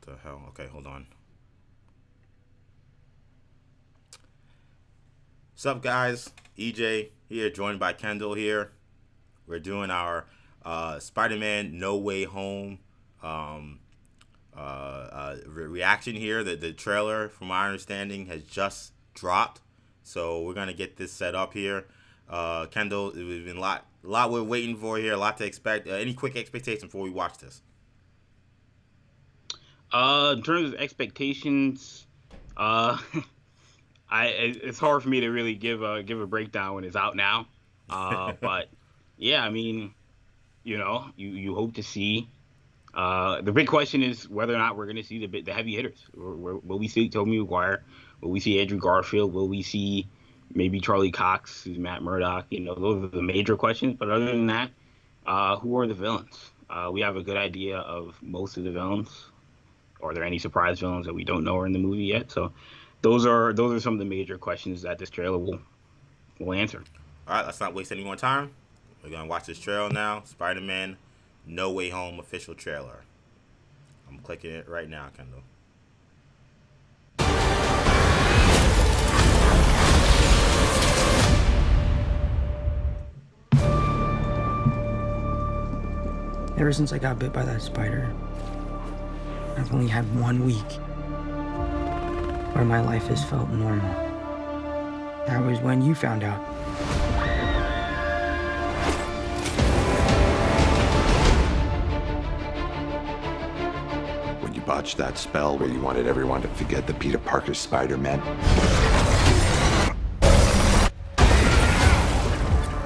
the hell? Okay, hold on. What's up, guys? EJ here, joined by Kendall here. We're doing our Spider-Man No Way Home reaction here. The trailer, from my understanding, has just dropped. So we're going to get this set up here. Kendall, it's been a lot we're waiting for here, a lot to expect. Any quick expectations before we watch this? In terms of expectations, it's hard for me to really give a breakdown when it's out now. But yeah, I mean, you hope to see. The big question is whether or not we're going to see the heavy hitters. Will we see Tobey Maguire? Will we see Andrew Garfield? Will we see maybe Charlie Cox, who's Matt Murdock? Those are the major questions. But other than that, who are the villains? We have a good idea of most of the villains. Are there any surprise villains that we don't know are in the movie yet? So those are some of the major questions that this trailer will answer. All right, let's not waste any more time. We're going to watch this trailer now. Spider-Man No Way Home official trailer. I'm clicking it right now, Kendall. Ever since I got bit by that spider, I've only had 1 week where my life has felt normal. That was when you found out. When you botched that spell where you wanted everyone to forget that Peter Parker's Spider-Man,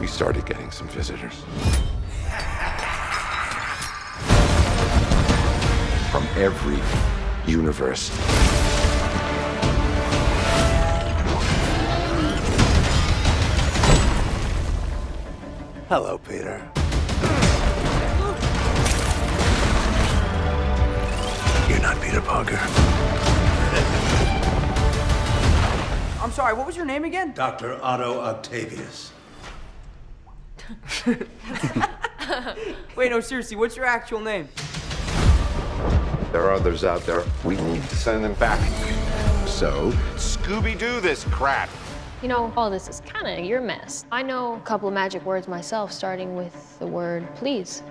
we started getting some visitors. From every universe. Hello, Peter. You're not Peter Parker. I'm sorry, what was your name again? Dr. Otto Octavius. Wait, no, seriously, what's your actual name? There are others out there. We need to send them back. So, Scooby-Doo this crap. All this is kind of your mess. I know a couple of magic words myself, starting with the word please.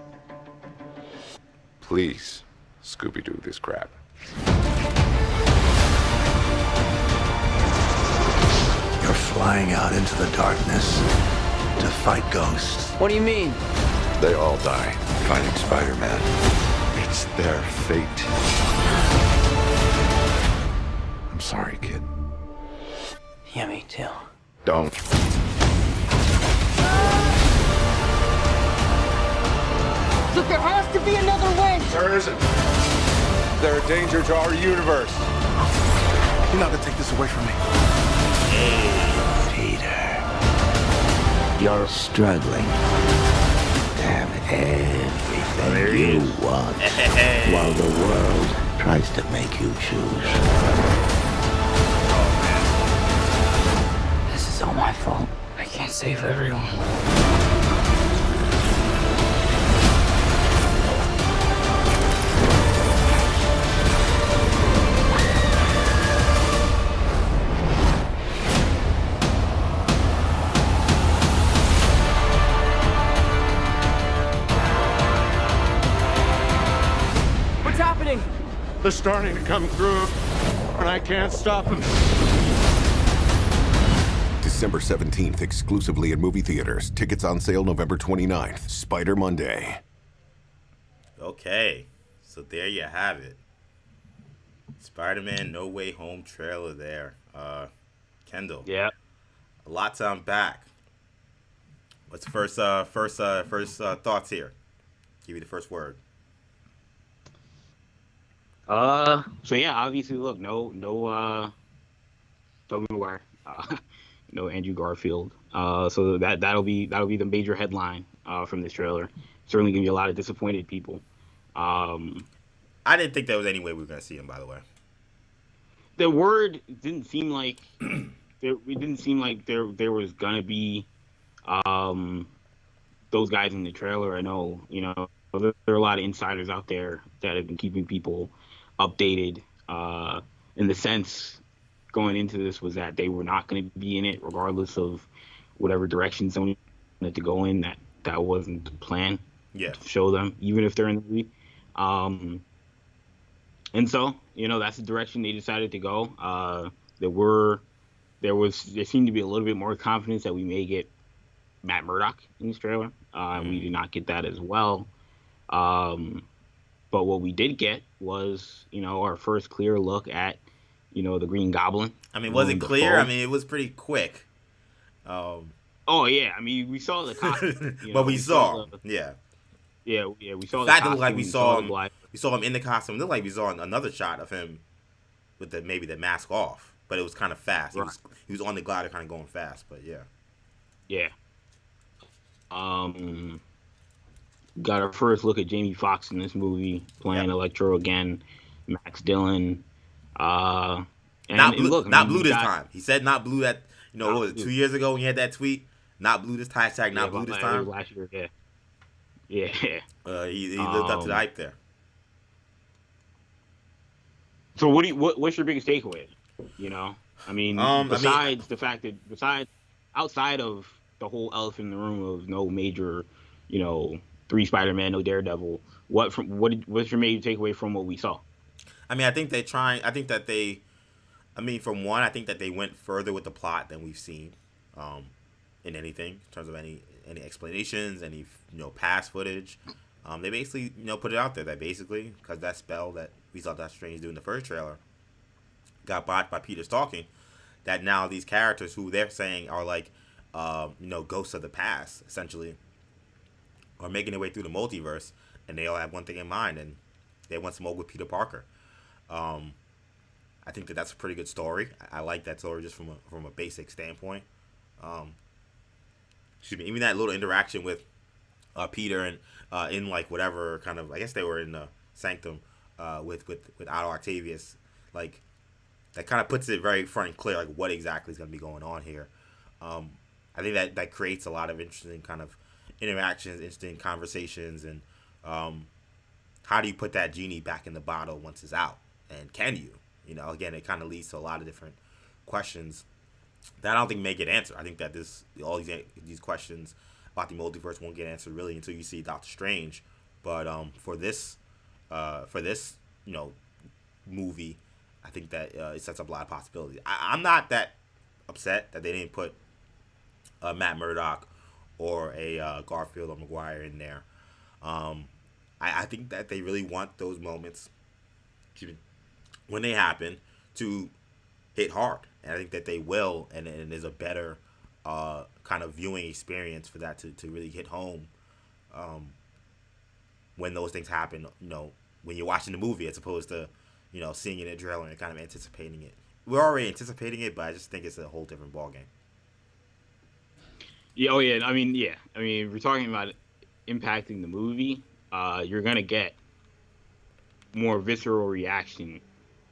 Please, Scooby-Doo this crap. You're flying out into the darkness to fight ghosts. What do you mean? They all die fighting Spider-Man. It's their fate. I'm sorry, kid. Yeah, me too. Don't. Look, there has to be another way! There isn't. They're a danger to our universe. You're not gonna take this away from me. Peter, you're struggling to have everything you want while the world tries to make you choose. This is all my fault. I can't save everyone. What's happening? They're starting to come through, and I can't stop them. December 17th, exclusively in movie theaters. Tickets on sale November 29th. Spider Monday. Okay, so there you have it. Spider-Man No Way Home trailer there. Kendall. Yeah. A lot to unpack. What's first thoughts here? Give you the first word. So yeah, obviously, look, no Tobey Maguire, no Andrew Garfield. So that'll be the major headline from this trailer. Certainly gonna be a lot of disappointed people. I didn't think there was any way we were gonna see him. By the way, the word didn't seem like there was gonna be those guys in the trailer. I know there are a lot of insiders out there that have been keeping people updated. In the sense going into this was that they were not going to be in it, regardless of whatever direction Sony wanted to go in. That wasn't the plan. Yeah. To show them, even if they're in the movie. And so, that's the direction they decided to go. There seemed to be a little bit more confidence that we may get Matt Murdock in this trailer. We did not get that as well. But what we did get was, our first clear look at, the Green Goblin. I mean, was it clear? I mean, it was pretty quick. Oh yeah, I mean, we saw the costume, but we saw yeah, we saw. The fact that like we saw him in the costume. It looked like we saw another shot of him with maybe the mask off, but it was kind of fast. Right. He was on the glider, kind of going fast, but yeah. Yeah. Got our first look at Jamie Foxx in this movie playing Electro again. Max Dillon. Not blue this time. He said not blue at what was it, 2 years ago when he had that tweet? Not blue this hashtag, not blue this time. Last year, yeah. He lived up to the hype there. So what's your biggest takeaway? I mean, outside of the whole elephant in the room of no major, 3 Spider-Man, no Daredevil, what's your major takeaway from what we saw? I mean, I think they went further with the plot than we've seen in anything in terms of any explanations, any past footage. They basically put it out there that basically because that spell that we saw Doctor Strange do in the first trailer got botched by Peter's talking, that now these characters who they're saying are like ghosts of the past essentially are making their way through the multiverse, and they all have one thing in mind, and they want smoke with Peter Parker. I think that's a pretty good story. I like that story just from a basic standpoint. Even that little interaction with Peter and in like whatever kind of, I guess they were in the sanctum with Otto Octavius, like that kind of puts it very front and clear, like what exactly is going to be going on here. I think that creates a lot of interesting kind of interactions, interesting conversations, and how do you put that genie back in the bottle once it's out, and can you? Again, it kind of leads to a lot of different questions that I don't think may get answered. I think that all these questions about the multiverse won't get answered really until you see Doctor Strange. But for this movie, I think that it sets up a lot of possibilities. I'm not that upset that they didn't put Matt Murdock or a Garfield or Maguire in there. I think that they really want those moments, when they happen, to hit hard, and I think that they will, and there's a better kind of viewing experience for that to really hit home when those things happen. When you're watching the movie, as opposed to seeing it in a trailer and kind of anticipating it. We're already anticipating it, but I just think it's a whole different ballgame. Yeah. Oh yeah. I mean, if we're talking about impacting the movie, you're gonna get more visceral reaction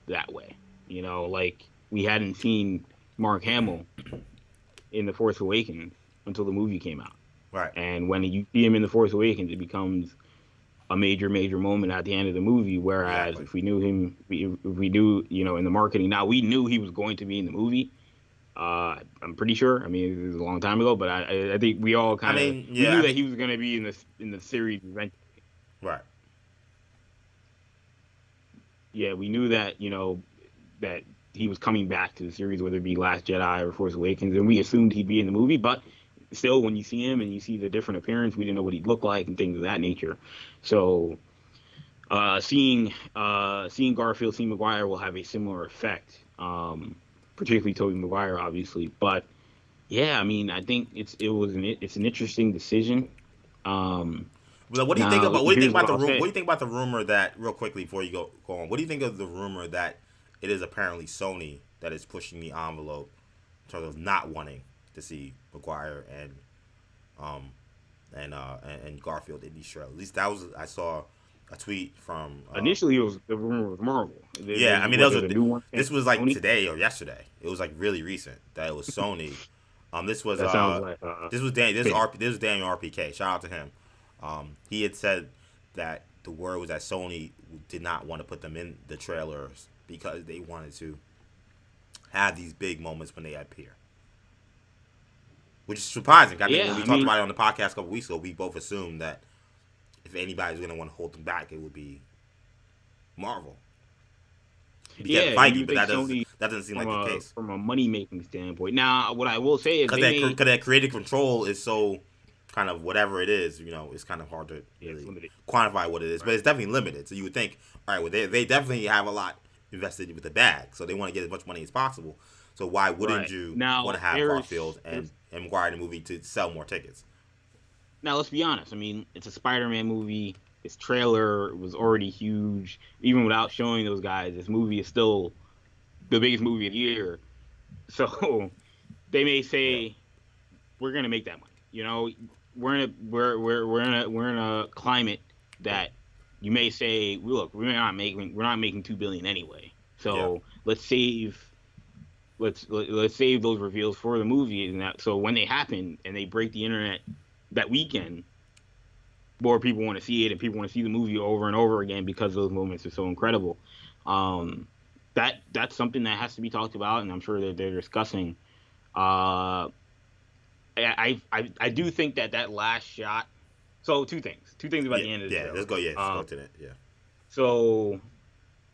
that way. Like we hadn't seen Mark Hamill in The Force Awakens until the movie came out. Right. And when you see him in The Force Awakens, it becomes a major moment at the end of the movie. Whereas if we knew him, if we knew, in the marketing, now we knew he was going to be in the movie. I'm pretty sure. I mean, it was a long time ago, but I think we all kind of we knew that he was going to be in the series eventually. Right. Yeah, we knew that that he was coming back to the series, whether it be Last Jedi or Force Awakens, and we assumed he'd be in the movie. But still, when you see him and you see the different appearance, we didn't know what he'd look like and things of that nature. So, seeing Garfield, seeing Maguire will have a similar effect. Particularly Tobey Maguire, obviously, but yeah, I mean, I think it's an interesting decision. But what do you think about What do you think about the rumor that, real quickly before you go on? What do you think of the rumor that it is apparently Sony that is pushing the envelope in terms of not wanting to see Maguire and Garfield in these trailers? At least I saw a tweet from. Initially, it was the rumor with Marvel. This was like today or yesterday. It was like really recent that it was Sony. This was Daniel RPK. Shout out to him. He had said that the word was that Sony did not want to put them in the trailers because they wanted to have these big moments when they appear. Which is surprising. I think when we talked about it on the podcast a couple weeks ago, we both assumed that if anybody's going to want to hold them back, it would be Marvel. Yeah, Feige, but that doesn't seem like the case. From a money-making standpoint. Now, what I will say is because that creative control is so kind of whatever it is, it's kind of hard to really quantify what it is. Right. But it's definitely limited. So you would think, all right, well, they definitely have a lot invested with the bag, so they want to get as much money as possible. So why wouldn't you want to have Garfield and McGuire in the movie to sell more tickets? Now, let's be honest. I mean, it's a Spider-Man movie. Its trailer was already huge. Even without showing those guys, this movie is still the biggest movie of the year. So they may say, "We're gonna make that money." We're in a climate that you may say, "Look, we're not making $2 billion anyway. So let's save those reveals for the movie." And that, so when they happen and they break the internet that weekend, more people want to see it, and people want to see the movie over and over again because those moments are so incredible. That's something that has to be talked about, and I'm sure that they're discussing. I do think that last shot. So two things about the end of the trailer. Let's go. Let's go to that. Yeah. So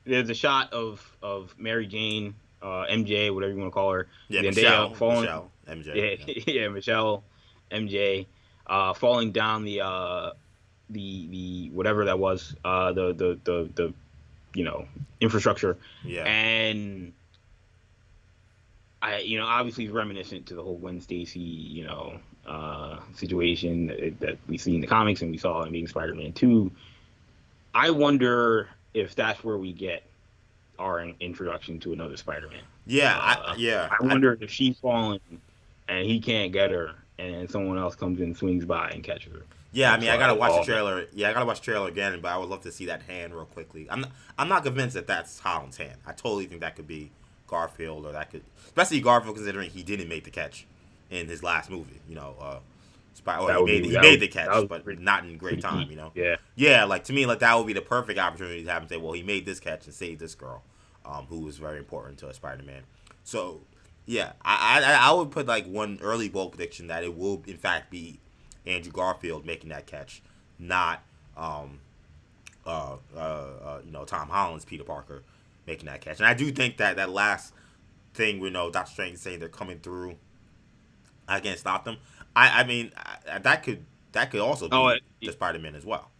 there's a shot of Mary Jane, MJ, whatever you want to call her. Yeah, Michelle MJ. Yeah, Michelle, MJ, falling down the whatever that was, the infrastructure. Yeah. And obviously reminiscent to the whole Gwen Stacy, situation that we see in the comics and we saw in being Spider-Man 2. I wonder if that's where we get our introduction to another Spider-Man. Yeah, I wonder if she's falling and he can't get her, and someone else comes in, swings by, and catches her. Yeah, I mean, I gotta watch the trailer. Yeah, I gotta watch the trailer again, but I would love to see that hand real quickly. I'm not convinced that that's Holland's hand. I totally think that could be Garfield, or that could, especially Garfield, considering he didn't make the catch in his last movie. He made the catch, but not in great time. Yeah. Like, to me, like, that would be the perfect opportunity to have him say, well, he made this catch and saved this girl, who was very important to Spider-Man. So, yeah, I would put like one early bold prediction that it will in fact be Andrew Garfield making that catch, not Tom Holland's Peter Parker making that catch. And I do think that last thing we know, Doctor Strange saying they're coming through, I can't stop them. I mean that could also be the Spider-Man as well.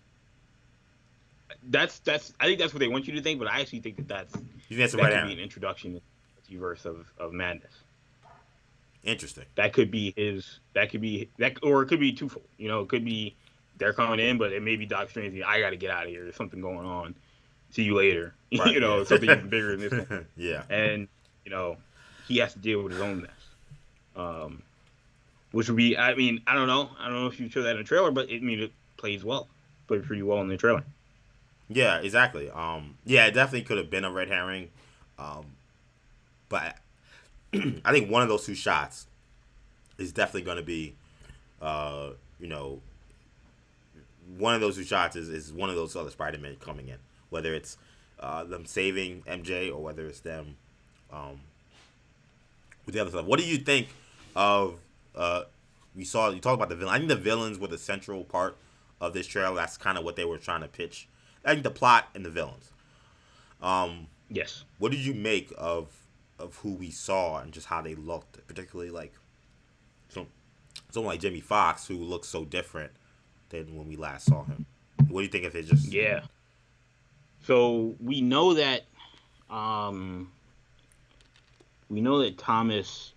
I think that's what they want you to think, but I actually think that could be an introduction to the multiverse of madness. Interesting. That could be or it could be twofold. It could be they're coming in, but it may be Doctor Strange. I got to get out of here. There's something going on. See you later. Right, something even bigger than this one. Yeah. And he has to deal with his own mess. Which would be, I mean, I don't know if you show that in the trailer, but it plays well. Played pretty well in the trailer. Yeah, exactly. It definitely could have been a red herring. But I think one of those two shots is definitely going to be, one of those two shots is one of those other Spider-Men coming in. Whether it's them saving MJ or whether it's them with the other stuff. What do you think of, you talked about the villain. I think the villains were the central part of this trailer. That's kind of what they were trying to pitch. I think the plot and the villains. Yes. What did you make of who we saw and just how they looked, particularly like someone like Jamie Foxx, who looks so different than when we last saw him? What do you think of his just? Yeah. So we know that Thomas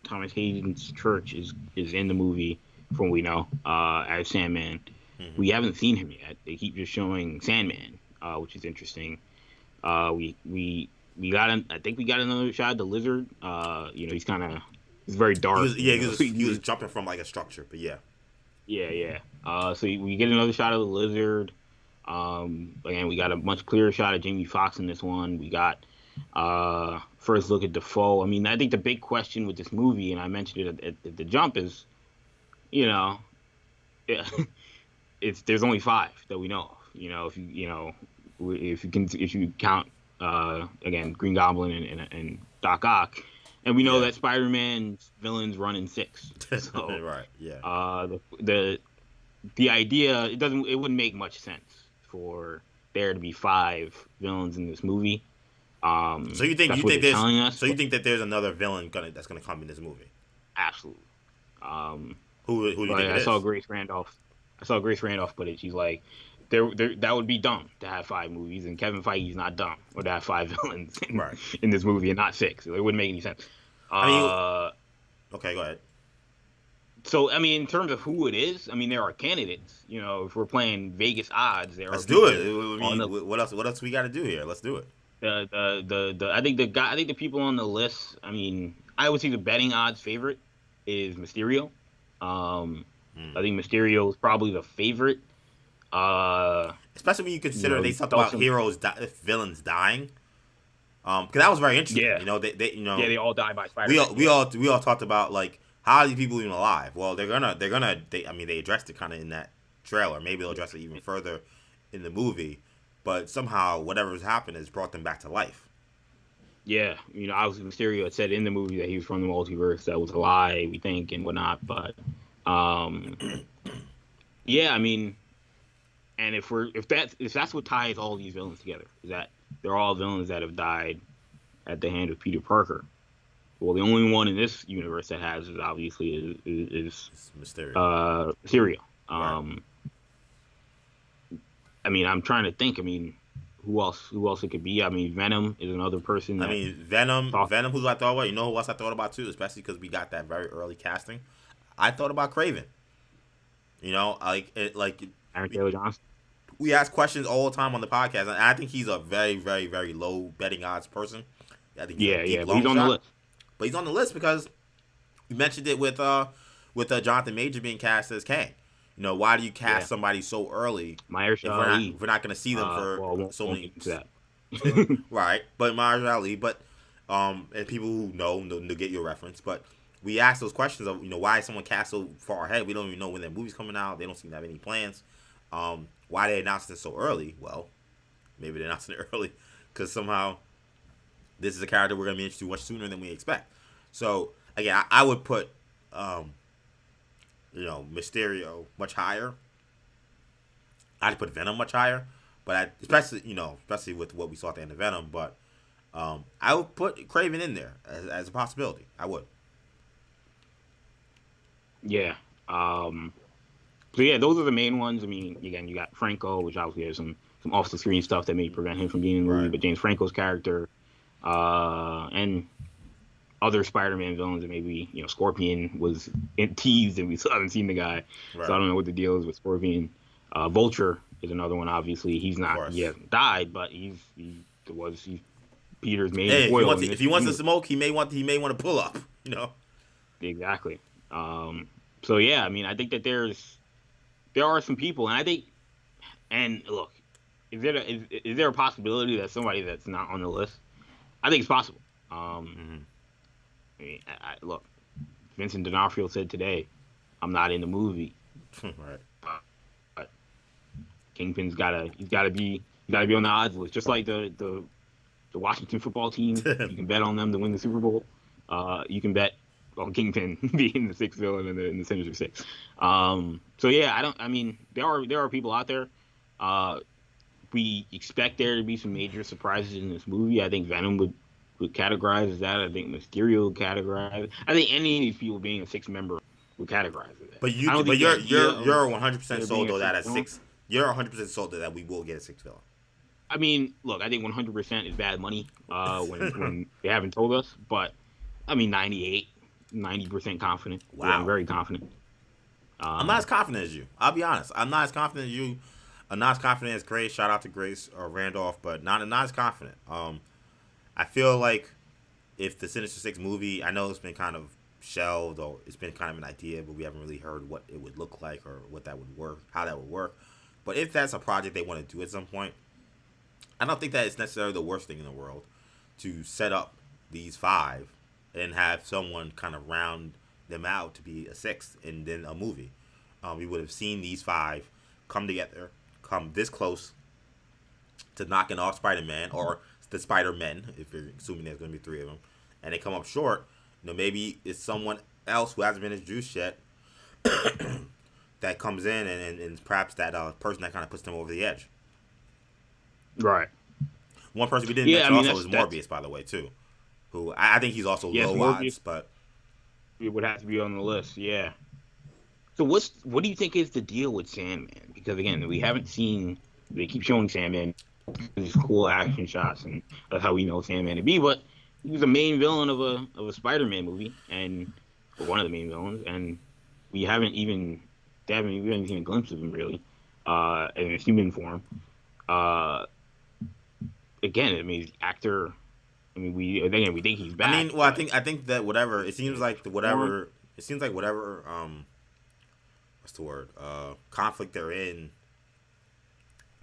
Thomas Hayden's church is in the movie, from what we know, as Sandman. Mm-hmm. We haven't seen him yet. They keep just showing Sandman, which is interesting. I think we got another shot of the lizard. He's very dark. He was jumping from like a structure, but yeah. Yeah. So we get another shot of the lizard. Again, we got a much clearer shot of Jamie Foxx in this one. We got first look at Defoe. I mean, I think the big question with this movie, and I mentioned it at the jump, is, there's only 5 that we know of. If you count again Green Goblin and Doc Ock, and we know that Spider-Man's villains run in 6. So right, yeah. The idea, it wouldn't make much sense for there to be 5 villains in this movie. So you think that there's another villain that's gonna come in this movie? Absolutely. Who do you think it is? I saw Grace Randolph put it. She's like, that would be dumb to have 5 movies, and Kevin Feige's not dumb, or to have 5 villains in this movie and not 6. It wouldn't make any sense. Okay, go ahead. So, I mean, in terms of who it is, I mean, there are candidates. If we're playing Vegas odds, let's do it. What else we got to do here? Let's do it. I think the people on the list. I mean, I would say the betting odds favorite is Mysterio. I think Mysterio is probably the favorite. Especially when you consider they talked about villains dying. Because that was very interesting. Yeah. They all die by Spider-Man. We all talked about like how are these people even alive? Well, they addressed it kind of in that trailer. Maybe they'll address it even further in the movie. But somehow whatever's happened has brought them back to life. Yeah, obviously Mysterio had said in the movie that he was from the multiverse. That was a lie, we think, and whatnot. But yeah, I mean, and if that's what ties all these villains together, is that they're all villains that have died at the hand of Peter Parker. Well, the only one in this universe that has is obviously is Mysterio. Mysterio. Right. I mean, I'm trying to think. I mean, who else it could be? I mean, Venom is another person. Venom. Who I thought about? You know who else I thought about too? Especially because we got that very early casting. I thought about Kraven. Aaron Taylor Johnson. We ask questions all the time on the podcast, and I think he's a very, very, very low betting odds person. I think but he's on the list. But he's on the list because we mentioned it with Jonathan Major being cast as Kang. Why do you cast somebody so early? Mahershala if we're not going to see them for so many. Right, but Mahershala Ali, but and people who know to get your reference, but we ask those questions of why is someone cast so far ahead? We don't even know when their movie's coming out. They don't seem to have any plans. Why they announced it so early? Well, maybe they announced it early because somehow this is a character we're going to be introduced to much sooner than we expect. So again, I would put Mysterio much higher. I'd put Venom much higher, but especially with what we saw at the end of Venom. But I would put Kraven in there as a possibility. I would. Yeah. So yeah, those are the main ones. I mean, again, you got Franco, which obviously has some off the screen stuff that may prevent him from being in the movie. But James Franco's character, and other Spider-Man villains that maybe Scorpion was teased and we still haven't seen the guy, so I don't know what the deal is with Scorpion. Vulture is another one. Obviously, he hasn't died, but he's Peter's main foil. If he wants to smoke, he may want to pull up. Exactly. So yeah, I mean, I think that there are some people, and I think, and look, is there a possibility that somebody that's not on the list? I think it's possible. I mean, look, Vincent D'Onofrio said today, "I'm not in the movie." Right. But Kingpin's gotta be on the odds list, just like the Washington football team. You can bet on them to win the Super Bowl. You can bet on Kingpin being the 6th villain in the Sinister Six. So yeah, there are people out there. We expect there to be some major surprises in this movie. I think Venom would categorize as that. I think Mysterio would categorize. I think any of these people being a 6th member would categorize as that. But you're 100% sold though that at 6. You're 100% sold that we will get a 6th villain. I mean, look, I think 100% is bad money when they haven't told us. But I mean, 90% confident. Wow, yeah, I'm very confident. I'm not as confident as you. I'll be honest. I'm not as confident as you. I'm not as confident as Grace. Shout out to Grace or Randolph, but not as confident. I feel like if the Sinister Six movie, I know it's been kind of shelved or it's been kind of an idea, but we haven't really heard what it would look like or what that would work, how that would work. But if that's a project they want to do at some point, I don't think that it's necessarily the worst thing in the world to set up these 5 and have someone kind of round them out to be a 6th and then a movie. We would have seen these 5 come together, come this close to knocking off Spider-Man or the Spider-Men, if you're assuming there's going to be 3 of them, and they come up short, maybe it's someone else who hasn't been introduced yet that comes in and perhaps that person that kind of puts them over the edge. Right. One person we didn't mention also is Morbius, by the way, too, who I think he's also low odds, but it would have to be on the list. Yeah. So what do you think is the deal with Sandman? Because again, we haven't seen. They keep showing Sandman these cool action shots, and that's how we know Sandman to be. But he was a main villain of a Spider-Man movie, and one of the main villains, and we haven't even seen a glimpse of him really, in his human form. Again, I mean, actor. I mean, we think he's back. I mean, well, I think that whatever it seems like whatever what's the word conflict they're in,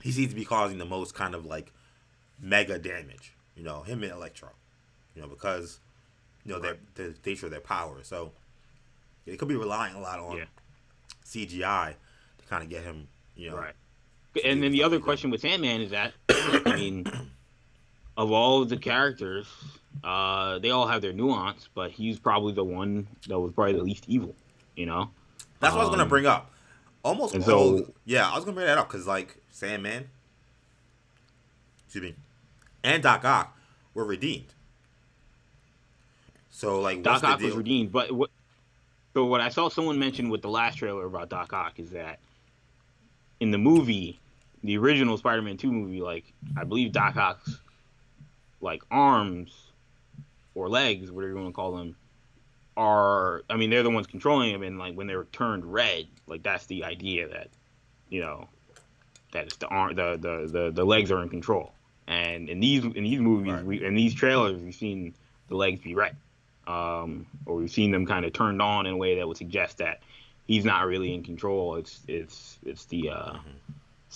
he seems to be causing the most kind of like mega damage. Him and Electro. Because the nature of their power. So they could be relying a lot on CGI to kind of get him. Right. And then the other question with Sandman is that I mean, of all of the characters, they all have their nuance, but he's probably the one that was probably the least evil. That's what I was gonna bring up. I was gonna bring that up because like Sandman, and Doc Ock were redeemed. So like Doc Ock was redeemed, but what I saw someone mention with the last trailer about Doc Ock is that in the movie, the original Spider-Man 2 movie, like I believe Doc Ock's like arms or legs, whatever you want to call them, they're the ones controlling him, and like when they're turned red, like that's the idea that that it's the arm, the legs are in control. And in these movies, right. In these trailers, we've seen the legs be red, or we've seen them kind of turned on in a way that would suggest that he's not really in control. It's the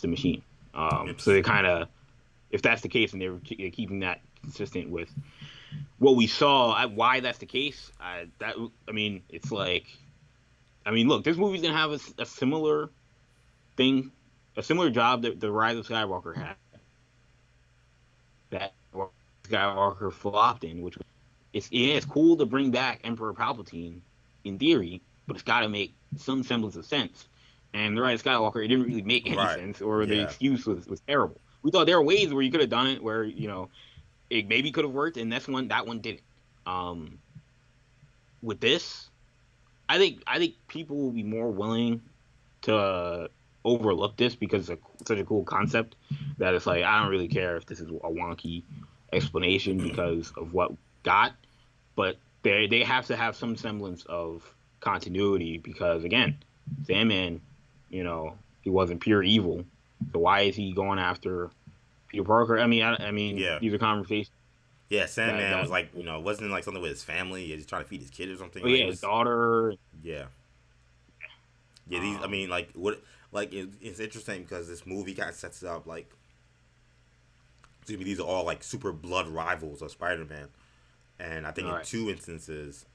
machine. So they kind of, if that's the case, and they're keeping that consistent with what we saw, why that's the case. It's like, look, this movie's gonna have a similar thing, a similar job that the Rise of Skywalker had. That Skywalker flopped in, which it's cool to bring back Emperor Palpatine in theory, but it's got to make some semblance of sense. And the Rise of Skywalker, it didn't really make any sense, or the excuse was terrible. We thought there were ways where you could have done it, where it maybe could have worked, and that one didn't. With this, I think people will be more willing to overlook this because it's such a cool concept that it's like, I don't really care if this is a wonky explanation because of what got, but they have to have some semblance of continuity because again, Sandman, he wasn't pure evil, so why is he going after Peter Parker? These are conversations. Yeah, Sandman was like, wasn't like something with his family. He's trying to feed his kid or something. His daughter. Yeah. It's interesting because this movie kind of sets it up like, these are all like super blood rivals of Spider-Man, and I think in 2 instances,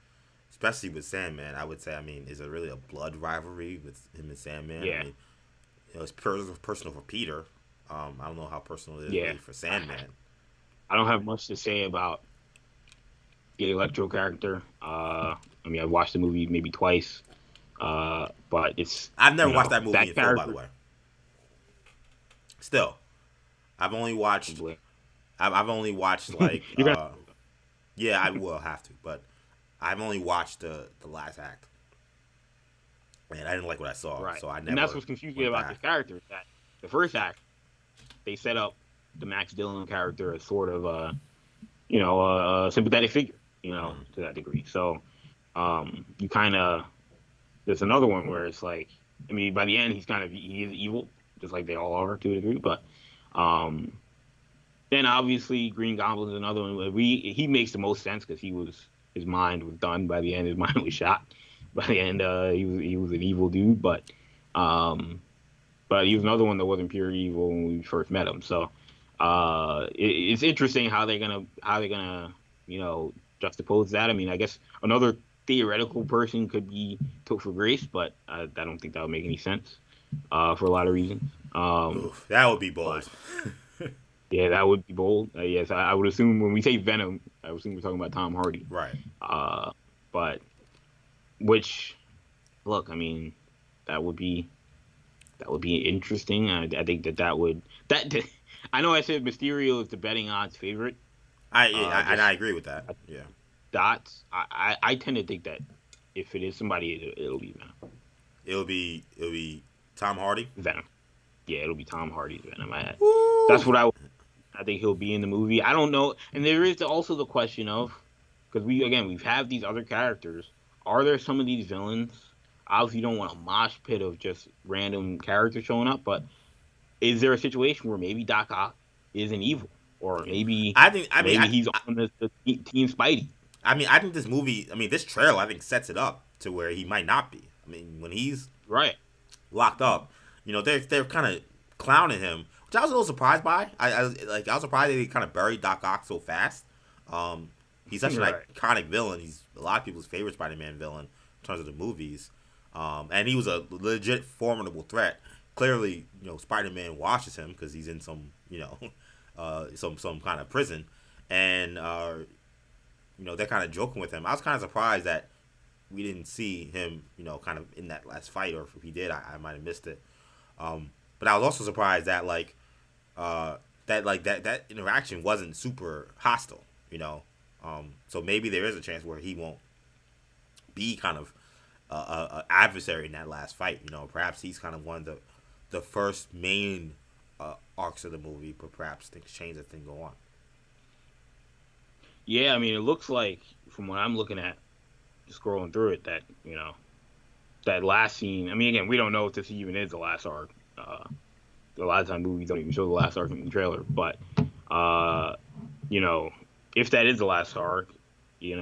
especially with Sandman, I would say, is it really a blood rivalry with him and Sandman? Yeah. It's personal for Peter. I don't know how personal it is really for Sandman. I don't have much to say about the Electro character. I've watched the movie maybe twice. But I've never watched that movie in full, by the way. Still, I've only watched like I will have to, but I've only watched the last act, and I didn't like what I saw. Right. So I never. And that's what's confusing about this character. That the first act, they set up the Max Dillon character as sort of a sympathetic figure, to that degree. So, you kind of. There's another one where it's like, by the end he is evil, just like they all are to a degree. But then obviously Green Goblin's another one. He makes the most sense because his mind was done by the end. His mind was shot by the end. He was an evil dude, but he was another one that wasn't pure evil when we first met him. So it's interesting how they're gonna juxtapose that. I guess another theoretical person could be Topher Grace, but I don't think that would make any sense. for a lot of reasons. Oof, that would be bold. Yeah, that would be bold. Yes, I would assume when we say Venom, I would assume we're talking about Tom Hardy. Right. But which, look, I mean, that would be interesting. I think that would I know I said Mysterio is the betting odds favorite. And I agree with that. Yeah. Dots. I tend to think that if it is somebody, it'll be Venom. It'll be Tom Hardy. Venom. Yeah, it'll be Tom Hardy's Venom. That's what I think he'll be in the movie. I don't know, and there is also the question of, because we've had these other characters. Are there some of these villains? Obviously, you don't want a mosh pit of just random characters showing up, but is there a situation where maybe Doc Ock is an evil, or maybe he's on the Team Spidey? I think this movie, this trailer, I think sets it up to where he might not be. When he's locked up, they're kind of clowning him, which I was a little surprised by. I was surprised that they kind of buried Doc Ock so fast. He's such an iconic villain. He's a lot of people's favorite Spider-Man villain in terms of the movies. And he was a legit formidable threat. Clearly, Spider-Man watches him because he's in some, some kind of prison, and they're kind of joking with him. I was kind of surprised that we didn't see him, kind of in that last fight, or if he did, I might have missed it. But I was also surprised that that interaction wasn't super hostile, So maybe there is a chance where he won't be kind of a adversary in that last fight. Perhaps he's kind of one of the first main arcs of the movie, but perhaps things change as things go on. Yeah, it looks like, from what I'm looking at, scrolling through it, that, that last scene, again, we don't know if this even is the last arc. A lot of times movies don't even show the last arc in the trailer, but, if that is the last arc, we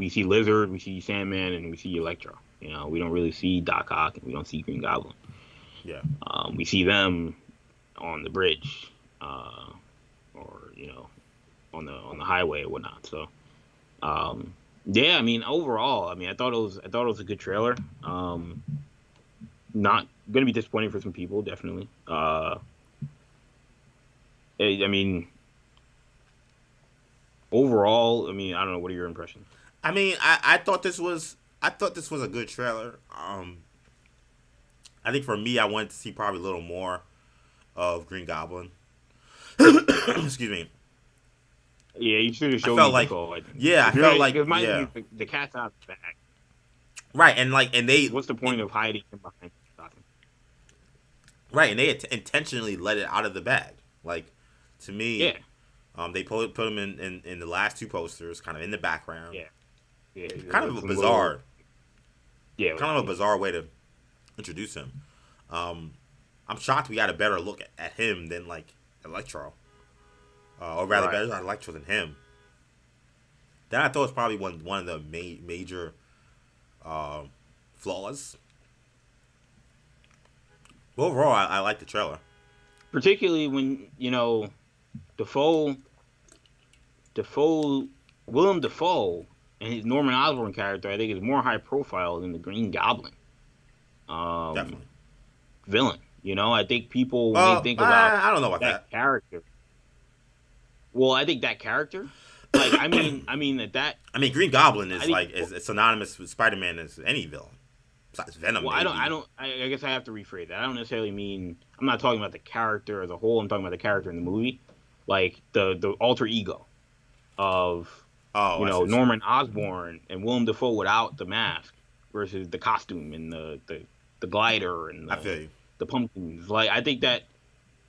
see Lizard, we see Sandman, and we see Electro. We don't really see Doc Ock, and we don't see Green Goblin. Yeah. We see them on the bridge, or on the highway or whatnot. So, overall, I thought it was a good trailer. Not gonna be disappointing for some people, definitely. Overall, I don't know. What are your impressions? I thought this was a good trailer. I think for me, I wanted to see probably a little more of Green Goblin. Excuse me. Yeah, you should have shown me the goal. I felt like the cat's out of the bag. Right, and they. What's the point of hiding him behind something? Right, and they intentionally let it out of the bag. To me, yeah. They put him in the last two posters, kind of in the background. Yeah. Kind of a bizarre. Kind of a bizarre way to introduce him. I'm shocked we got a better look at him than Electro, or rather better at Electro than him. That I thought was probably one of the major flaws. But overall, I like the trailer, particularly when Willem Dafoe and his Norman Osborn character, I think, is more high profile than the Green Goblin. Definitely. Villain. I think people, when they think about I don't know about that character. Well, I think that character, Green Goblin is is synonymous with Spider-Man as any villain. Besides Venom. Well, I guess I have to rephrase that. I don't necessarily mean, I'm not talking about the character as a whole. I'm talking about the character in the movie, the alter ego of Norman Osborn and Willem Dafoe without the mask versus the costume and the glider and the pumpkins. I think that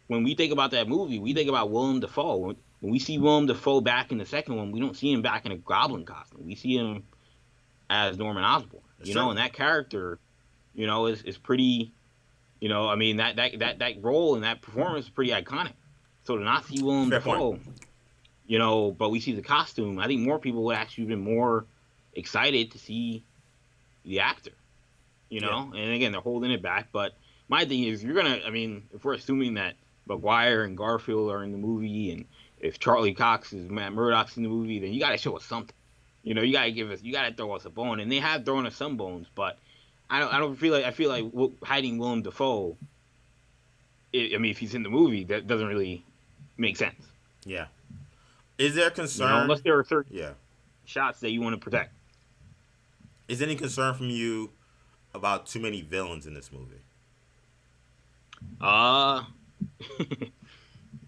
when we think about that movie, we think about Willem Dafoe. When we see Willem Dafoe back in the second one, we don't see him back in a goblin costume. We see him as Norman Osborn. And that character, is pretty, that role and that performance is pretty iconic. So to not see Willem Dafoe, but we see the costume, I think more people would actually have been more excited to see the actor, and again, they're holding it back. But my thing is, if we're assuming that Maguire and Garfield are in the movie, and if Charlie Cox is Matt Murdock's in the movie, then you got to show us something. You got to throw us a bone, and they have thrown us some bones, but I feel like hiding Willem Dafoe. I mean, if he's in the movie, that doesn't really make sense. Yeah. Is there concern? Unless there are certain Yeah. shots that you want to protect. Is there any concern from you about too many villains in this movie?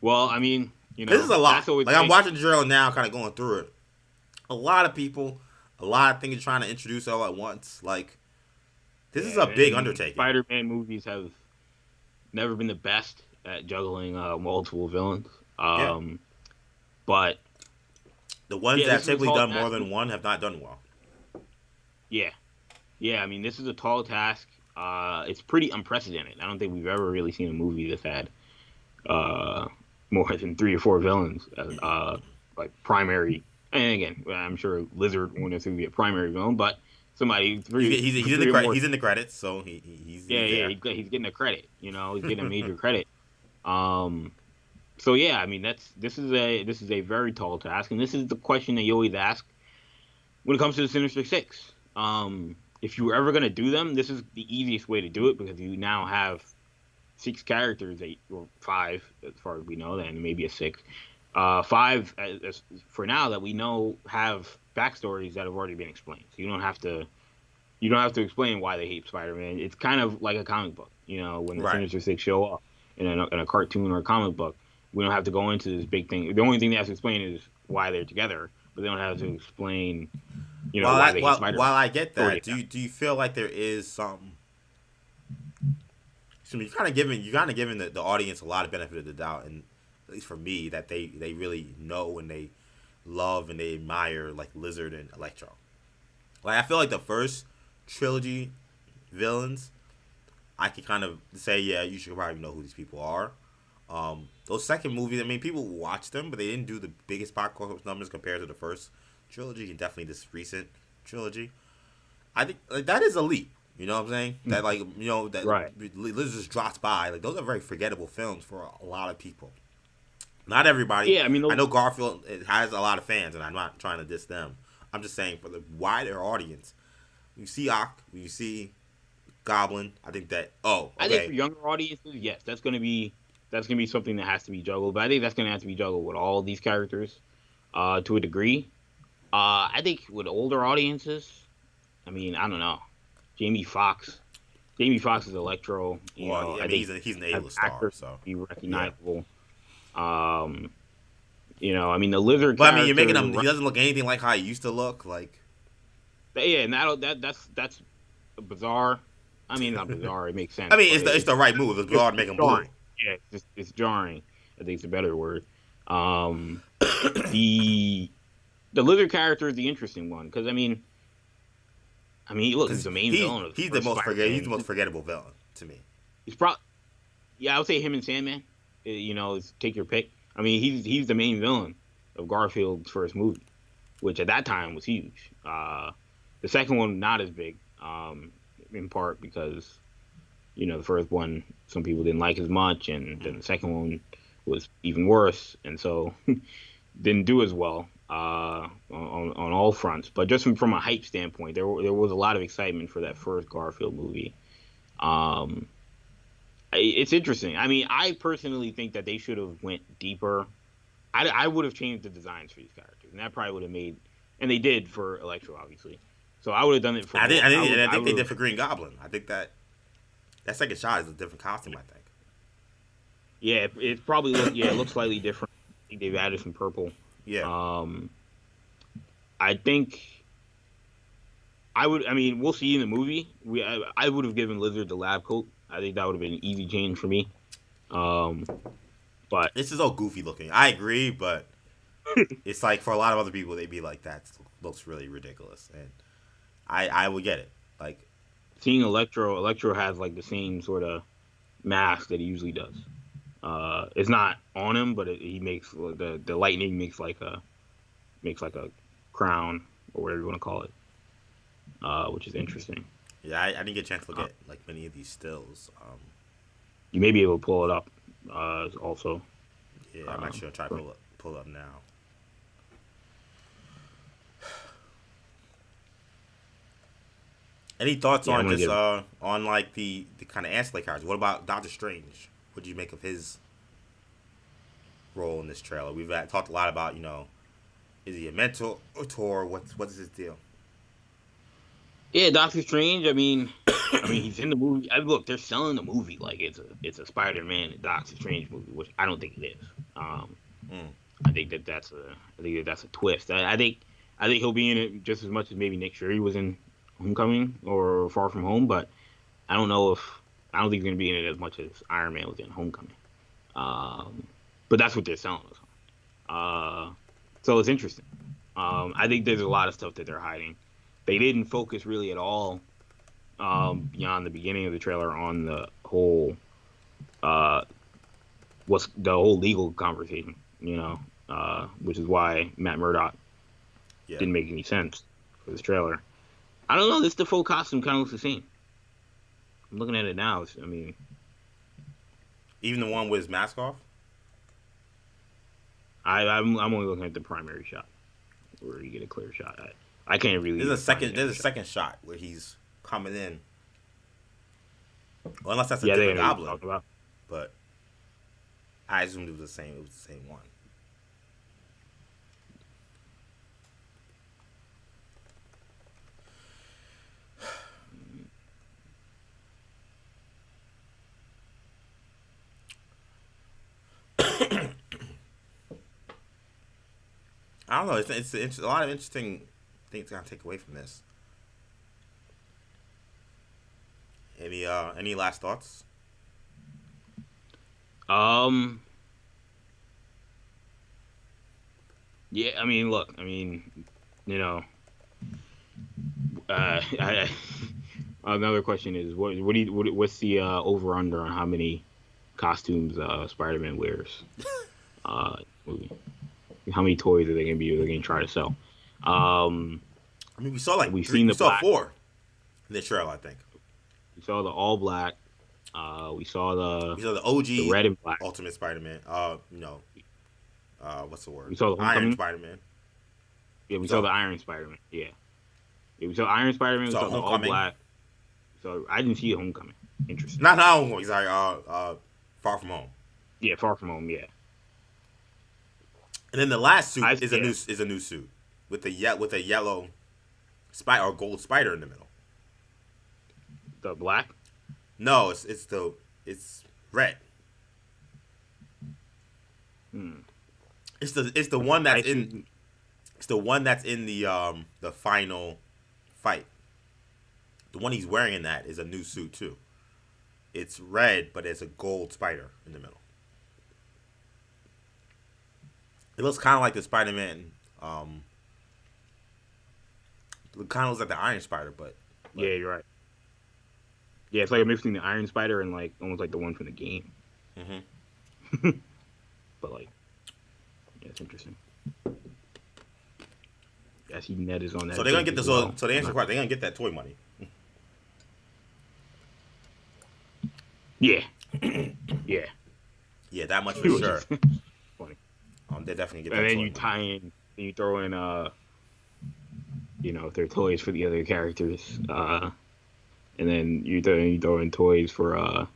Well, I mean, this is a lot. Like I'm watching the drill now, kind of going through it. A lot of people, a lot of things trying to introduce all at once. Like, this is a big undertaking. Spider-Man movies have never been the best at juggling multiple villains. But the ones that have typically done more than one have not done well. Yeah. I mean, this is a tall task. It's pretty unprecedented. I don't think we've ever really seen a movie that's had more than 3 or 4 villains as like primary. And again, I'm sure Lizard won't necessarily be a primary villain, but somebody. He's in the credits, so he's there. He's getting a credit. He's getting a major credit. So yeah, I mean this is a very tall task, and this is the question that you always ask when it comes to the Sinister Six. If you were ever going to do them, this is the easiest way to do it because you now have 6 characters, or 5 as far as we know, then maybe a 6. 5 for now that we know have backstories that have already been explained. So you don't have to explain why they hate Spider-Man. It's kind of like a comic book, when the Sinister Six show up in a cartoon or a comic book. We don't have to go into this big thing. The only thing they have to explain is why they're together, but they don't have to explain, why they hate Spider-Man. While I get that, do you feel like there is some? So you're kind of giving the audience a lot of benefit of the doubt, and at least for me, that they really know and they love and they admire like Lizard and Electro. Like I feel like the first trilogy villains, I could kind of say, yeah, you should probably know who these people are. Those second movies, I mean, people watch them, but they didn't do the biggest box office numbers compared to the first trilogy and definitely this recent trilogy. I think like that is a leap. You know what I'm saying? That Lizard just drops by. Like those are very forgettable films for a lot of people. Not everybody. Yeah, I mean, I know Garfield has a lot of fans, and I'm not trying to diss them. I'm just saying for the wider audience, you see Ock, you see Goblin. I think that. I think for younger audiences, yes, that's gonna be something that has to be juggled. But I think that's gonna have to be juggled with all these characters, to a degree. I think with older audiences, I mean, I don't know. Jamie Foxx is Electro. I mean, he's an A-list star, so be recognizable. Yeah. I mean, the Lizard. But I mean, you're making him. He doesn't look anything like how he used to look. Like, yeah, and that's bizarre. I mean, not bizarre. It makes sense. I mean, it's the right move. It's bizarre to make him blue. Yeah, it's jarring. I think it's a better word. The Lizard character is the interesting one because I mean, look, he's the main villain. He's the most forgettable villain to me. He's I would say him and Sandman. Take your pick. I mean, he's the main villain of Garfield's first movie, which at that time was huge. The second one not as big, in part because the first one some people didn't like as much, and then the second one was even worse, and so didn't do as well on all fronts. But just from a hype standpoint, there was a lot of excitement for that first Garfield movie. It's interesting. I mean, I personally think that they should have went deeper. I would have changed the designs for these characters, and that probably would have made. And they did for Electro, obviously. So I would have done it for. I think they did for Green Goblin. I think that second shot is a different costume. I think. Yeah, it probably it looks slightly different. I think they've added some purple. Yeah. I think. We'll see in the movie. I would have given Lizard the lab coat. I think that would have been an easy change for me. But this is all goofy looking. I agree, but it's like for a lot of other people, they'd be like, that looks really ridiculous. And I would get it. Like seeing Electro has like the same sort of mask that he usually does. It's not on him, but he makes the lightning makes like a crown or whatever you want to call it, which is interesting. Yeah, I didn't get a chance to look at like many of these stills. You may be able to pull it up, also. Yeah, I'm actually gonna try to pull it up now. Any thoughts Yeah, I'm on gonna just give. on like the kind of ancillary characters? What about Doctor Strange? What do you make of his role in this trailer? We've talked a lot about, is he a mentor? What is his deal? Yeah, Doctor Strange. I mean, he's in the movie. Look, they're selling the movie like it's a Spider-Man and Doctor Strange movie, which I don't think it is. Mm. I think that's a twist. I think he'll be in it just as much as maybe Nick Fury was in Homecoming or Far From Home, but I don't know if I don't think he's gonna be in it as much as Iron Man was in Homecoming. But that's what they're selling us on. So it's interesting. I think there's a lot of stuff that they're hiding. They didn't focus really at all beyond the beginning of the trailer on the whole what's the whole legal conversation, which is why Matt Murdock didn't make any sense for this trailer. I don't know. This default costume kind of looks the same. I'm looking at it now. Even the one with his mask off. I'm only looking at the primary shot where you get a clear shot. I can't really. There's a second shot where he's coming in. Well, unless that's a different goblin. But I assumed it was the same. It was the same one. I don't know. It's a lot of interesting things to kind of take away from this. Any last thoughts? Yeah, I mean, look, another question is what's the over under on how many costumes Spider-Man wears? Movie. How many toys are they gonna try to sell? We saw we saw 4 in the trailer, I think. We saw the all black. We saw the OG, the red and black Ultimate Spider-Man. What's the word? We saw the Iron Spider-Man. Yeah, we saw the Iron Spider-Man. Yeah, we saw Iron Spider-Man. We saw the all black. So I didn't see Homecoming. Interesting. Not Homecoming. Sorry. Far From Home. Yeah, Far From Home. Yeah. And then the last suit is a new suit with a yellow spider or gold spider in the middle. The black? No, it's red. It's the one that's in the final fight. The one he's wearing in that is a new suit too. It's red, but it's a gold spider in the middle. It looks kind of like the Spider-Man. It kind of looks like the Iron Spider, but yeah, you're right. Yeah, it's like a mix between the Iron Spider and like almost like the one from the game. Mm-hmm. But like, yeah, it's interesting. I see Ned is on that. So they're gonna get this. So the answer part, they're gonna get that toy money. Yeah. Yeah. Yeah, that much for sure. Funny. They definitely get. And then you tie in, you throw in, if they're toys for the other characters, and then you throw in toys for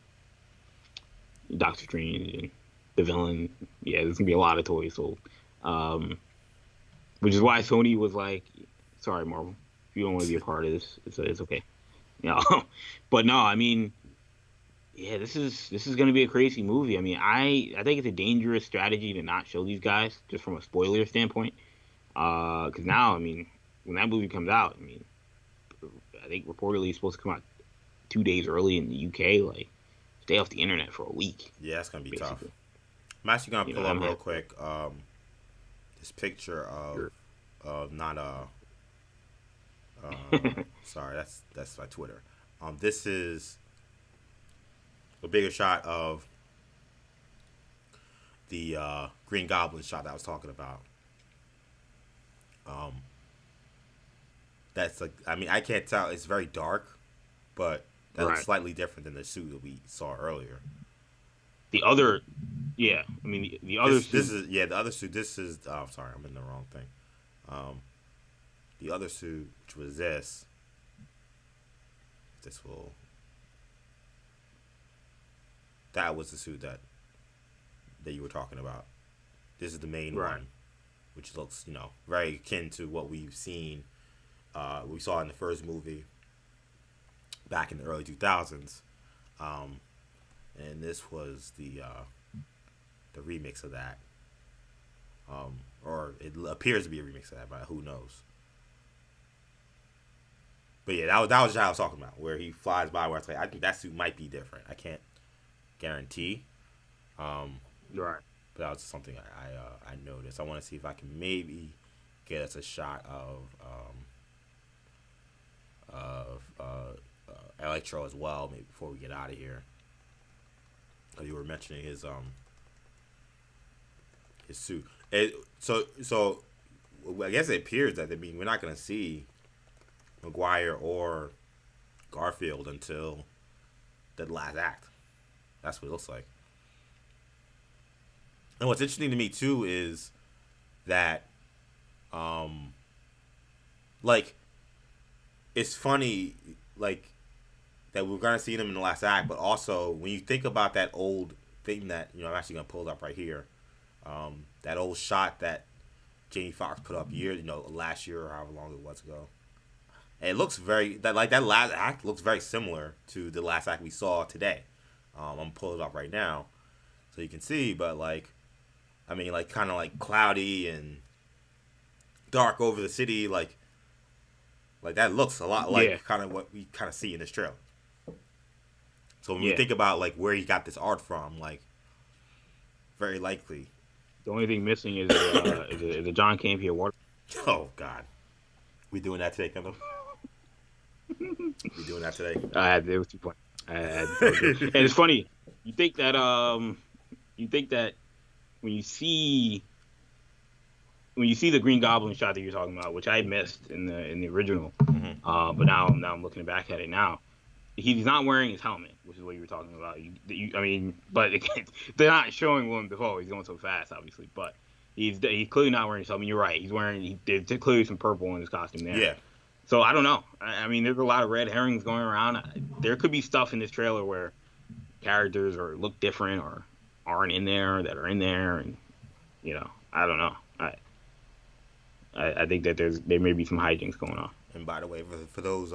Doctor Strange and the villain. Yeah, there's gonna be a lot of toys sold, which is why Sony was like, "Sorry, Marvel, if you don't want to be a part of this, it's okay." But no, I mean, yeah, this is gonna be a crazy movie. I mean, I think it's a dangerous strategy to not show these guys just from a spoiler standpoint, because now, I mean, when that movie comes out, I mean, I think reportedly it's supposed to come out 2 days early in the UK. Like, stay off the internet for a week. Yeah, it's gonna be tough. I'm actually gonna pull up real quick this picture of not sorry, that's my Twitter. This is a bigger shot of the Green Goblin shot that I was talking about. That's like, I mean, I can't tell. It's very dark, but that looks slightly different than the suit that we saw earlier. The other, yeah, I mean, the other suit. This is, the other suit. This is, oh, sorry, I'm in the wrong thing. The other suit, which was this, this will. That was the suit that you were talking about. This is the main one, which looks, very akin to what we've seen. We saw in the first movie back in the early 2000s, and this was the remix of that, or it appears to be a remix of that, but who knows? But yeah, that was what I was talking about, where he flies by. Where I think that suit might be different. I can't guarantee. Right. But that was something I noticed. I want to see if I can maybe get us a shot of Electro as well, maybe before we get out of here. You were mentioning his suit. So I guess it appears that we're not going to see Maguire or Garfield until the last act. That's what it looks like. And what's interesting to me too is that, it's funny, that we're gonna see them in the last act, but also when you think about that old thing that I'm actually gonna pull it up right here, that old shot that Jamie Foxx put up last year or however long it was ago. And it looks that last act looks very similar to the last act we saw today. I'm gonna pull it up right now so you can see, but kind of cloudy and dark over the city, like that looks a lot like kind of what we kind of see in this trailer. So when you think about where he got this art from, very likely. The only thing missing is a John Campea water. Oh God, we doing that today, Kendall? We doing that today? It was too funny. And it's funny. You think that when you see the Green Goblin shot that you're talking about, which I missed in the original, but now I'm looking back at it now. He's not wearing his helmet, which is what you were talking about. But they're not showing Willem Dafoe. He's going so fast, obviously. But he's clearly not wearing his helmet. You're right. There's clearly some purple in his costume there. Yeah. So I don't know. There's a lot of red herrings going around. There could be stuff in this trailer where characters look different or aren't in there that are in there, and I don't know. I think that there may be some hijinks going on. And by the way, for those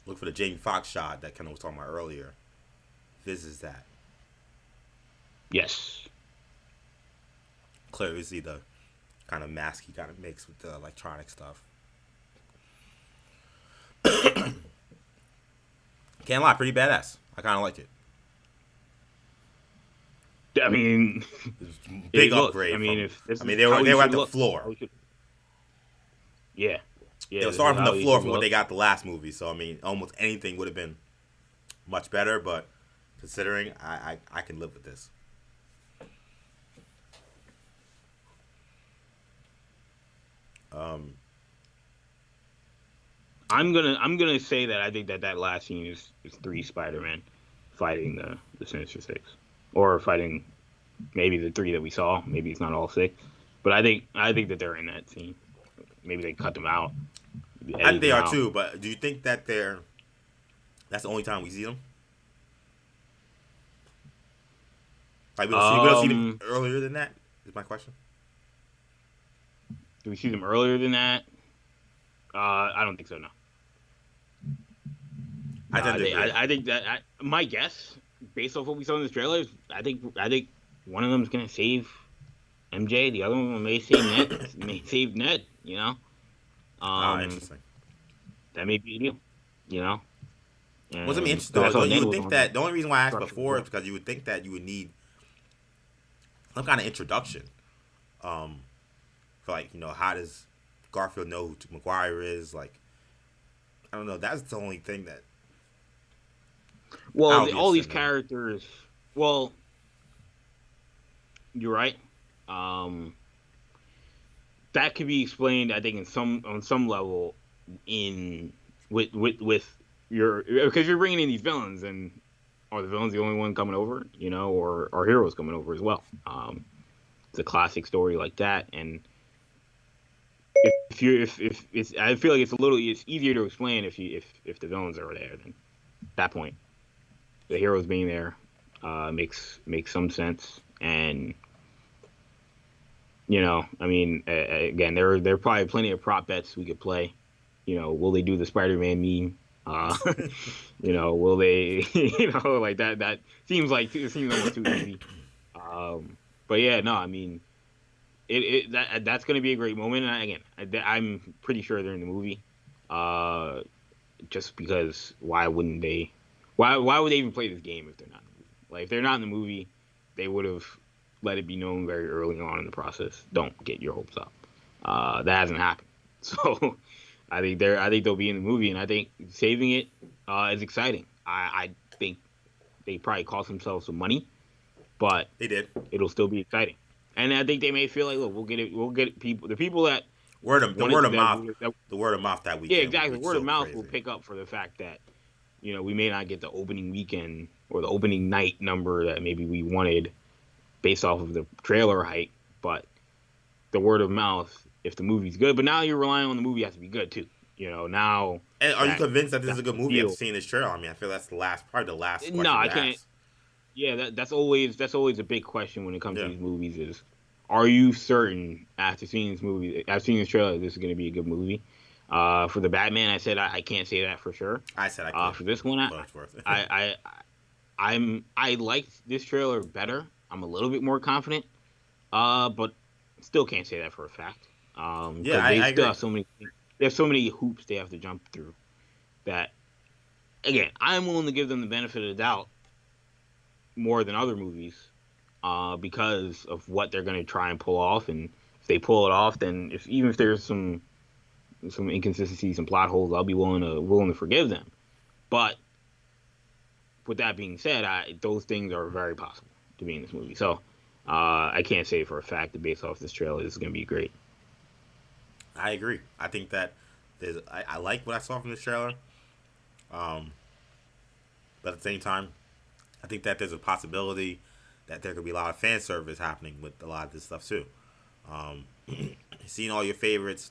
look for the Jamie Foxx shot that Kendall was talking about earlier. This is that. Yes. Clearly see the kind of mask he kind of makes with the electronic stuff. Can't lie, pretty badass. I kind of like it. Big upgrade. They were at the floor. Yeah. They were starting from the floor from what they got the last movie. So almost anything would have been much better. But considering, I can live with this. I'm gonna say that I think that last scene is 3 Spider-Man fighting the Sinister Six, or fighting maybe the 3 that we saw. Maybe it's not all 6, but I think that they're in that scene. Maybe they cut them out. I think they are too. But do you think that that's the only time we see them? We don't see them earlier than that. Is my question. Do we see them earlier than that? I don't think so. No. I think that my guess, based off what we saw in this trailer, is I think one of them is gonna save MJ. The other one may save Ned. Interesting. That may be a deal. What's interesting? You would think that the only reason why I asked before is because you would think that you would need some kind of introduction. For how does Garfield know who Maguire is? I don't know. That's the only thing that. Well, all these characters. Well, you're right. That could be explained, I think, on some level, with your, because you're bringing in these villains, and are the villains the only one coming over? Or are heroes coming over as well? It's a classic story like that, and if it's, I feel like it's easier to explain if the villains are there. Then at that point, the heroes being there makes some sense. And I mean, again, there are probably plenty of prop bets we could play. Will they do the SpiderMan meme? Will they? Like that. That seems almost too easy. But yeah, no, I mean, that's going to be a great moment. And again, I'm pretty sure they're in the movie. Just because why wouldn't they? Why would they even play this game if they're not in the movie? Like, if they're not in the movie, they would have let it be known very early on in the process. Don't get your hopes up. That hasn't happened. So I think they'll be in the movie, and I think saving it is exciting. I think they probably cost themselves some money, but They did. it'll still be exciting. And I think they may feel like, look, we'll get people, the people that The word of mouth. that, The word of mouth that weekend. yeah, exactly. was Word so of mouth crazy. will pick up for the fact that we may not get the opening weekend or the opening night number that maybe we wanted based off of the trailer hype, but the word of mouth, if the movie's good. But now you're relying on the movie has to be good too. Now. And are you convinced that this is a good movie deal. after seeing this trailer? I mean, I feel that's probably the last question No, I to can't. ask. Yeah, that's always a big question when it comes Yeah. to these movies is, are you certain after seeing this trailer, this is going to be a good movie? For the Batman, I said I can't say that for sure. I said I could. For this one, But it's worth it. I liked this trailer better. I'm a little bit more confident, but still can't say that for a fact. Yeah, 'cause I they agree. have so many. There's so many hoops they have to jump through that. Again, I'm willing to give them the benefit of the doubt more than other movies, because of what they're going to try and pull off. And if they pull it off, then even if there's some inconsistencies and plot holes, I'll be willing to forgive them. But with that being said, those things are very possible to be in this movie. So I can't say for a fact that based off this trailer, this is going to be great. I agree. I think that I like what I saw from this trailer. But at the same time, I think that there's a possibility that there could be a lot of fan service happening with a lot of this stuff too. Seeing all your favorites,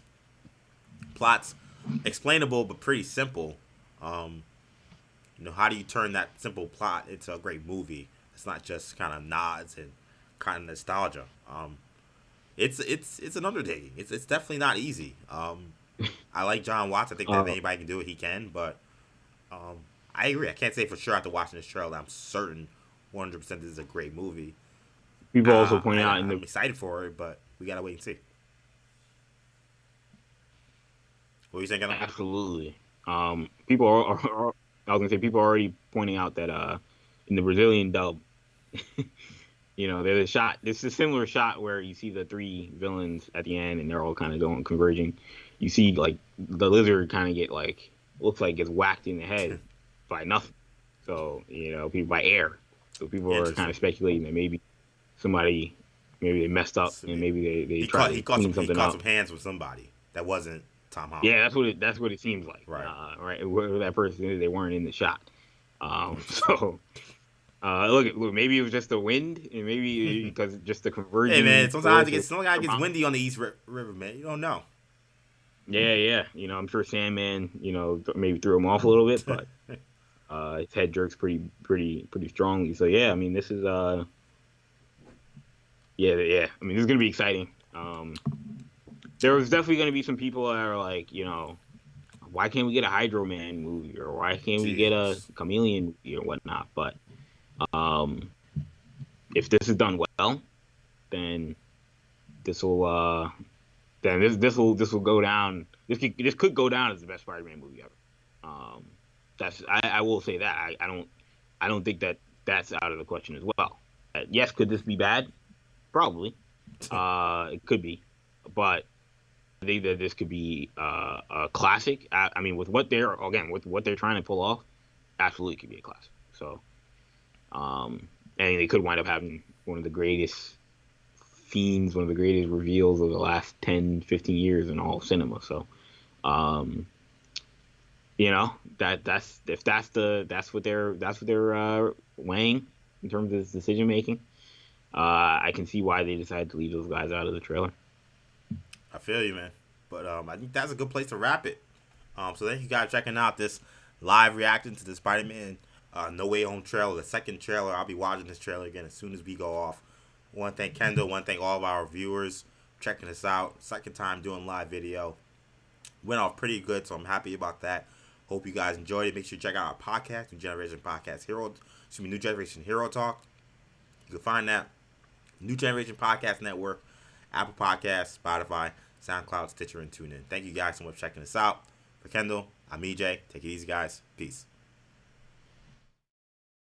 plots, explainable but pretty simple. How do you turn that simple plot into a great movie? It's not just kind of nods and kind of nostalgia. It's an undertaking. It's definitely not easy. I like John Watts. I think that if anybody can do it, he can. But I agree. I can't say for sure after watching this trailer that I'm certain 100% this is a great movie. People also point out I'm excited for it, but we gotta wait and see. What are you saying, Kendall? Absolutely. People are I was gonna say people are already pointing out that in the Brazilian dub, there's a shot. This is a similar shot where you see the three villains at the end, and they're all kind of converging. You see like the lizard kind of looks like gets whacked in the head by nothing. So people by air. So people are kind of speculating that maybe they messed up and maybe they tried to clean something up. He caught some hands with somebody that wasn't Tom Holland. Yeah, that's what it seems like. Right. Right. Whoever that person is, they weren't in the shot. So look, maybe it was just the wind, and maybe because just the convergence. Hey man, sometimes it gets windy on the East River, man. You don't know. Yeah. I'm sure Sandman, maybe threw him off a little bit, but his head jerks pretty strongly. So yeah, I mean, this is yeah. I mean, this is gonna be exciting. There was definitely gonna be some people that are like, why can't we get a Hydro Man movie, or why can't we get a Chameleon movie or whatnot? But if this is done well, then this will go down. This could go down as the best Spider-Man movie ever. I will say that I don't think that that's out of the question as well. Yes, could this be bad? Probably. It could be, but I think that this could be a classic. I mean, with what they're trying to pull off, absolutely could be a classic. So, and they could wind up having one of the greatest themes, one of the greatest reveals of the last 10, 15 years in all of cinema. So, that's what they're weighing in terms of decision making. I can see why they decided to leave those guys out of the trailer. I feel you, man. But I think that's a good place to wrap it. So thank you guys for checking out this live reaction to the Spider-Man No Way Home trailer, the second trailer. I'll be watching this trailer again as soon as we go off. I want to thank Kendall. I want to thank all of our viewers checking us out. Second time doing live video. Went off pretty good, so I'm happy about that. Hope you guys enjoyed it. Make sure you check out our podcast, New Generation Podcast Hero. New Generation Hero Talk. You can find that New Generation Podcast Network, Apple Podcasts, Spotify, SoundCloud, Stitcher, and TuneIn. Thank you guys so much for checking us out. For Kendall, I'm EJ. Take it easy, guys. Peace.